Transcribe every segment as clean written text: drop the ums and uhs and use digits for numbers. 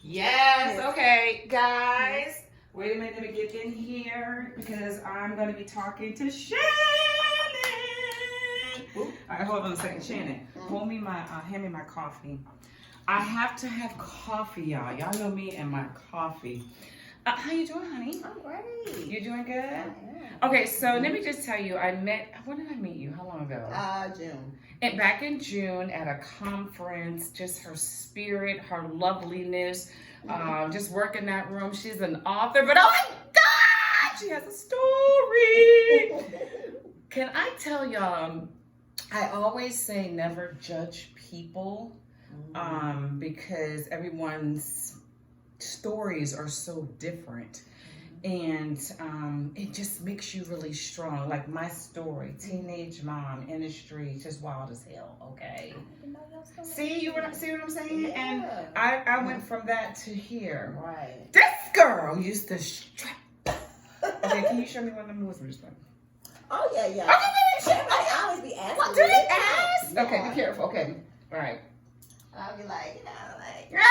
Yes, okay, guys. Wait a minute, let me get in here because I'm going to be talking to Shannon. All right, hold on a second. Shannon, hold me my, hand me my coffee. I have to have coffee, y'all. Y'all know me and my coffee. How you doing, honey? I'm great. You doing good? I am. Okay, so let me just tell you, when did I meet you? How long ago? June. And back in June at a conference, just her spirit, her loveliness, just working that room. She's an author, but oh my God, she has a story. Can I tell y'all, I always say never judge people because everyone's stories are so different. And it just makes you really strong. Like my story, teenage mom in the streets, just wild as hell, okay? See what I'm saying? Yeah. And I went from that to here. Right. This girl used to strap. Okay, can you show me one of them moves? Oh, yeah, yeah. Okay, Everybody always be asking. what, do me they that. ask? Yeah. Okay, be careful. Okay, all right. I'll be like, like, Yeah,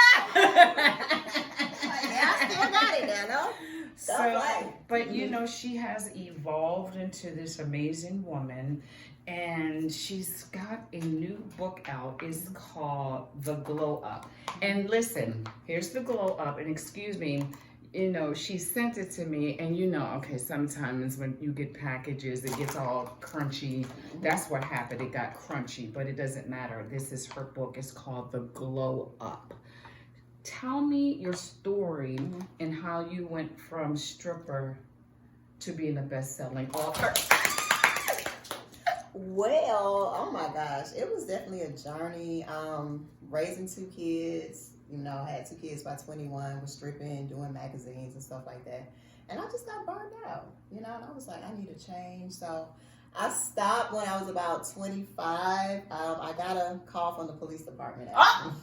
I still got it now, no? So, but you know, she has evolved into this amazing woman, and she's got a new book out. It's called The Glow Up. And listen, here's the glow up, and excuse me, you know, she sent it to me, and you know, okay, sometimes when you get packages, it gets all crunchy. That's what happened. It got crunchy, but it doesn't matter. This is her book. It's called The Glow Up. Tell me your story and how you went from stripper to being a best-selling author. Well, oh my gosh, it was definitely a journey. Raising 2 kids, you know, had 2 kids by 21, was stripping, doing magazines and stuff like that. And I just got burned out, you know, and I was like, I need a change. So I stopped when I was about 25. I got a call from the police department.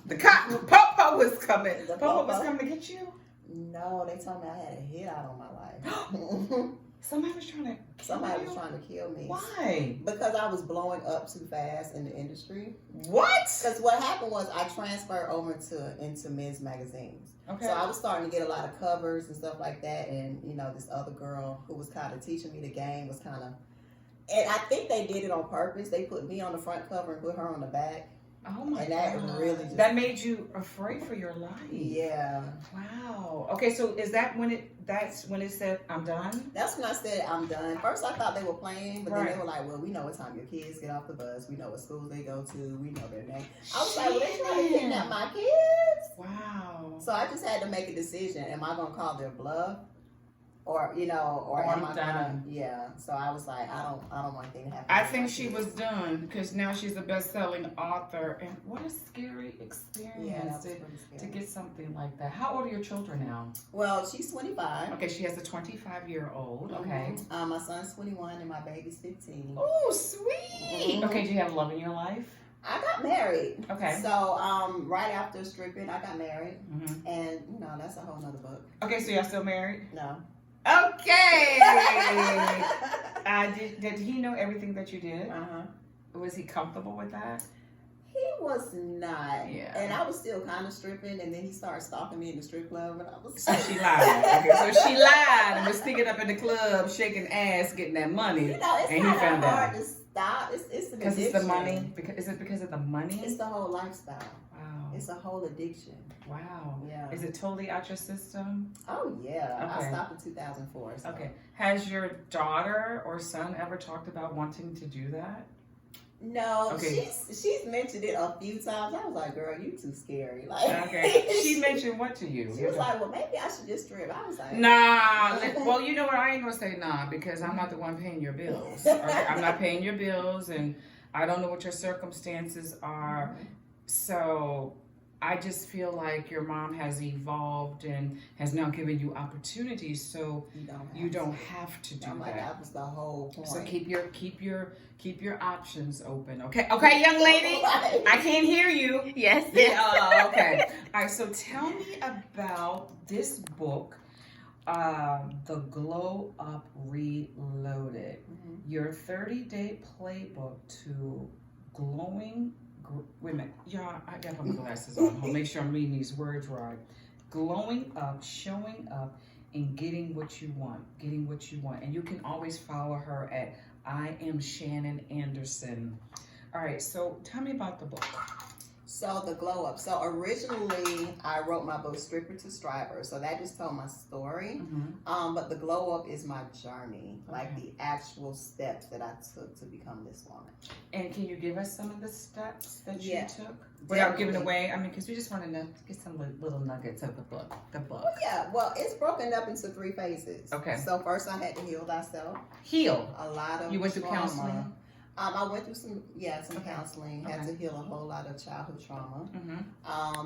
The cop, Popo was coming. The Popo was Popo? coming to get you? No, they told me I had a hit out on my life. Somebody was trying to kill Somebody you? was trying to kill me. Why? Because I was blowing up too fast in the industry. What? Because what happened was I transferred over into men's magazines. Okay. So I was starting to get a lot of covers and stuff like that. And, you know, this other girl who was kind of teaching me the game was kind of, and I think they did it on purpose. They put me on the front cover and put her on the back. Oh my And that God. really just... That made you afraid for your life. Yeah. Wow. Okay, so is that that's when it said, I'm done? That's when I said, I'm done. First, I thought they were playing, but Right. then they were like, well, we know what time your kids get off the bus. We know what schools they go to. We know their name. I was like, well, they trying to kidnap my kids? Wow. So I just had to make a decision. Am I going to call their bluff? Or, you know, or Or am I'm I done. gonna, yeah. So I was like, I don't want anything to happen. I to think my she kids. was done because now she's a best-selling author, and what a scary Yeah, experience that was to pretty scary. get something like that. How old are your children now? Well, she's 25. Okay, she has a 25-year-old. Okay. My son's 21 and my baby's 15. Oh, sweet. Okay, do you have love in your life? I got married. Okay. So right after stripping, I got married, Mm-hmm. and you know that's a whole nother book. Okay, so y'all still married? No. Okay. Did he know everything that you did? Was he comfortable with that? He was not. Yeah. And I was still kind of stripping, and then he started stalking me in the strip club, and I was. So she lied. Okay, so she lied and was sticking up in the club, shaking ass, getting that money. You know, it's And he kind found of out. hard to stop. It's an Because addiction. it's the money? Is it because of the money? It's the whole lifestyle. Wow. It's a whole addiction. Wow. Yeah. Is it totally out your system? Oh yeah. Okay. I stopped in 2004. So. Okay. Has your daughter or son ever talked about wanting to do that? No, Okay. she's mentioned it a few times. I was like, girl, you too scary. Like, Okay. She mentioned what to you? She was like, well, maybe I should just strip. I was like, Nah. Well, you know what? I ain't gonna say nah because I'm not the one paying your bills. Okay? I'm not paying your bills, and I don't know what your circumstances are. So I just feel like your mom has evolved and has now given you opportunities, so you don't have to do I'm like, that. that was the whole point. So keep your options open. Okay, young lady. I can't hear you. Yes. Oh, okay. All right. So tell me about this book, The Glow Up Reloaded. Your 30-day playbook to glowing. Wait a minute, y'all. I gotta put my glasses on. I'll make sure I'm reading these words right. glowing up, showing up, and getting what you want. And you can always follow her at I am Shannon Anderson. All right, so tell me about the book. So the glow up. So originally I wrote my book Stripper to Striper. So that just told my story. But the glow up is my journey, like the actual steps that I took to become this woman. And can you give us some of the steps that you took? Definitely. Without giving away, I mean, because we just want to get some little nuggets of the book. Yeah, well, it's broken up into 3 phases. Okay. So first I had to heal thyself. Heal. A lot of You went through trauma. counseling? I went through some counseling. Had to heal a whole lot of childhood trauma.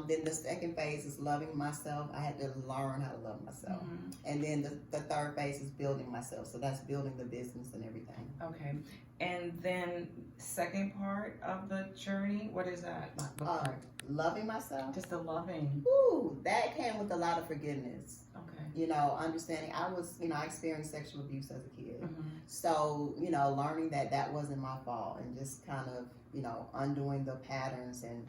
Then the second phase is loving myself. I had to learn how to love myself. And then the third phase is building myself. So that's building the business and everything. Okay. And then second part of the journey, what is that? Loving myself. Just the loving. Ooh, that came with a lot of forgiveness. Okay. You know, understanding I experienced sexual abuse as a kid. So, you know, learning that wasn't my fault and just kind of, you know, undoing the patterns. And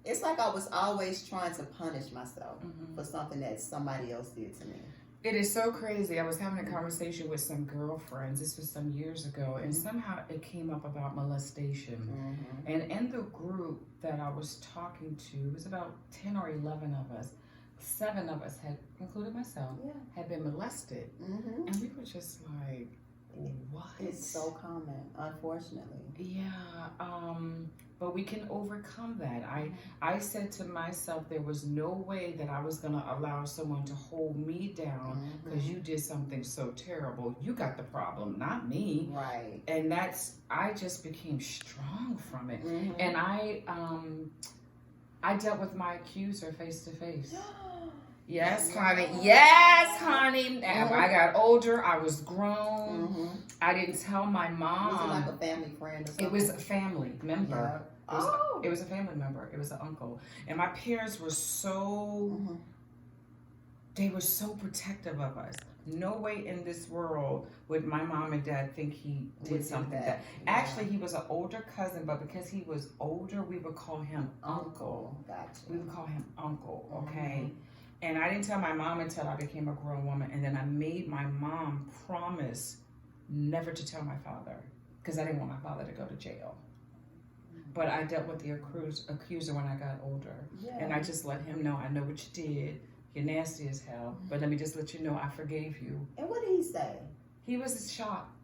it's like I was always trying to punish myself for something that somebody else did to me. It is so crazy. I was having a conversation with some girlfriends. This was some years ago, and somehow it came up about molestation. And in the group that I was talking to, it was about 10 or 11 of us. 7 of us had, including myself, had been molested. And we were just like, what? It's so common, unfortunately. Yeah, but we can overcome that. I said to myself there was no way that I was going to allow someone to hold me down because you did something so terrible. You got the problem, not me. Right. And I just became strong from it. And I dealt with my accuser face to face. Yes, honey. Yes, honey. I got older. I was grown. I didn't tell my mom. Was it like a family friend or something? It was a family member. It was a family member. It was an uncle. And my parents were they were so protective of us. No way in this world would my mom and dad think he did something like that. Actually, he was an older cousin, but because he was older, we would call him uncle. Gotcha. We would call him uncle, okay? And I didn't tell my mom until I became a grown woman. And then I made my mom promise never to tell my father because I didn't want my father to go to jail. But I dealt with the accuser when I got older. And I just let him know, I know what you did. You're nasty as hell. But let me just let you know I forgave you. And what did he say? He was shocked.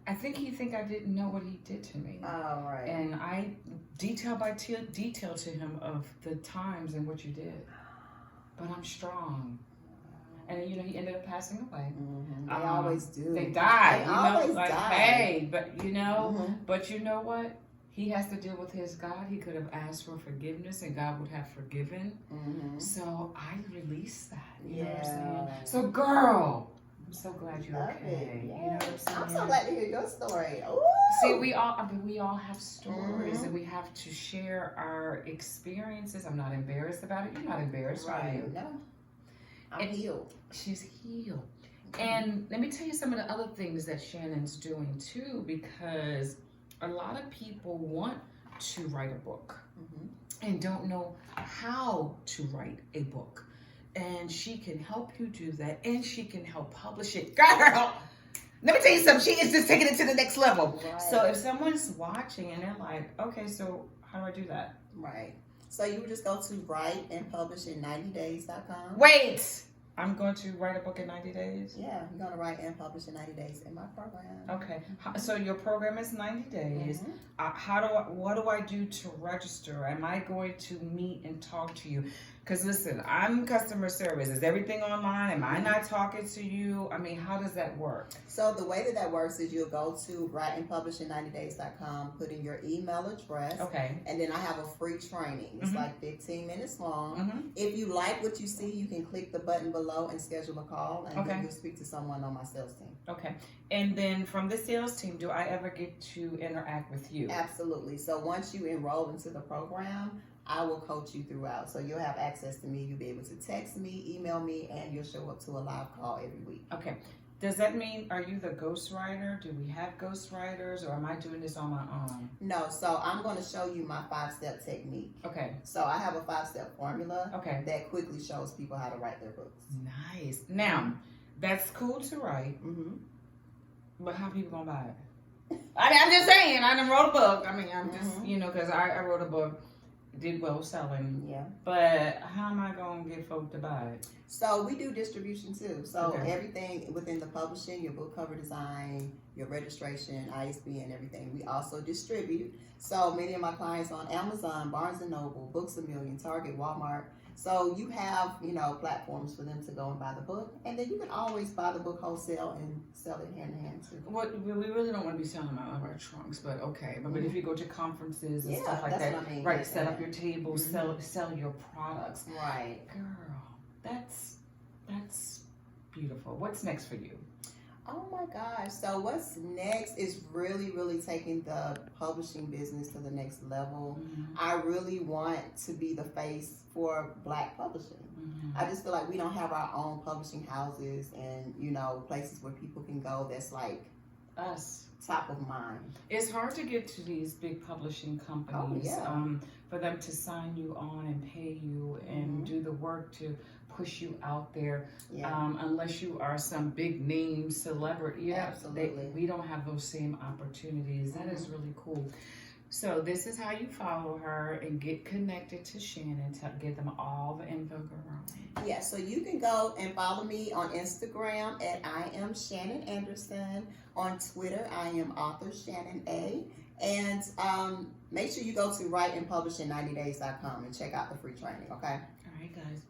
I think he think I didn't know what he did to me. Oh, right. And I detail by detail to him of the times and what you did. But I'm strong. And you know, he ended up passing away. They always do. They die. They always like, die. hey, but you know, but you know what? He has to deal with his God. He could have asked for forgiveness and God would have forgiven. So I released that. You know what I'm saying? So girl, I'm so glad you're okay. You know what I'm saying? I'm so glad to hear your story. Ooh. See, we all have stories and we have to share our experiences. I'm not embarrassed about it. You're not embarrassed, are you? No. I'm healed. She's healed. And let me tell you some of the other things that Shannon's doing too, because a lot of people want to write a book and don't know how to write a book. And she can help you do that, and she can help publish it. Girl, let me tell you something. She is just taking it to the next level. Right. So if someone's watching and they're like, okay, so how do I do that? Right. So you would just go to writeandpublishin90days.com. Wait! I'm going to write a book in 90 days? Yeah, I'm going to write and publish in 90 days in my program. Okay. So your program is 90 days. What do I do to register? Am I going to meet and talk to you? Because listen, I'm customer service. Is everything online? Am I not talking to you? I mean, how does that work? So the way that works is you'll go to writeandpublishin90days.com, put in your email address. Okay. And then I have a free training. It's like 15 minutes long. If you like what you see, you can click the button below and schedule a call, and then you'll speak to someone on my sales team. Okay. And then from the sales team, do I ever get to interact with you? Absolutely. So once you enroll into the program, I will coach you throughout. So you'll have access to me. You'll be able to text me, email me, and you'll show up to a live call every week. Okay. Does that mean, are you the ghostwriter? Do we have ghostwriters, or am I doing this on my own? No, so I'm going to show you my 5-step technique. Okay. So I have a 5-step formula Okay. that quickly shows people how to write their books. Nice. Now, that's cool to write, Mm-hmm. but how people gonna buy it? I'm just saying, I done wrote a book. I mean, I'm just, Mm-hmm. because I wrote a book, did well selling, Yeah. but how am I gonna get folk to buy it? So we do distribution too. So Okay. everything within the publishing, your book cover design, your registration, ISB, and everything, we also distribute. So many of my clients on Amazon, Barnes and Noble, Books A Million, Target, Walmart. So you have, platforms for them to go and buy the book, and then you can always buy the book wholesale and sell it hand in hand too. What we really don't want to be selling out of our trunks, but okay. But if you go to conferences and stuff like that's that, what I mean. right? Set up your table, Mhm. sell your products. Right. Girl, that's beautiful. What's next for you? Oh my gosh. So what's next is really, really taking the publishing business to the next level. Mm-hmm. I really want to be the face for Black publishing. Mm-hmm. I just feel like we don't have our own publishing houses and, places where people can go that's like Us. top of mind. It's hard to get to these big publishing companies. Oh, yeah. For them to sign you on and pay you and do the work to push you out there. Yeah. Unless you are some big name celebrity. Absolutely. We don't have those same opportunities. That is really cool. So this is how you follow her and get connected to Shannon to give them all the info, girl. Yeah, so you can go and follow me on Instagram at I am Shannon Anderson. On Twitter, I am author Shannon A. And make sure you go to writeandpublishin90days.com and check out the free training, okay? All right, guys.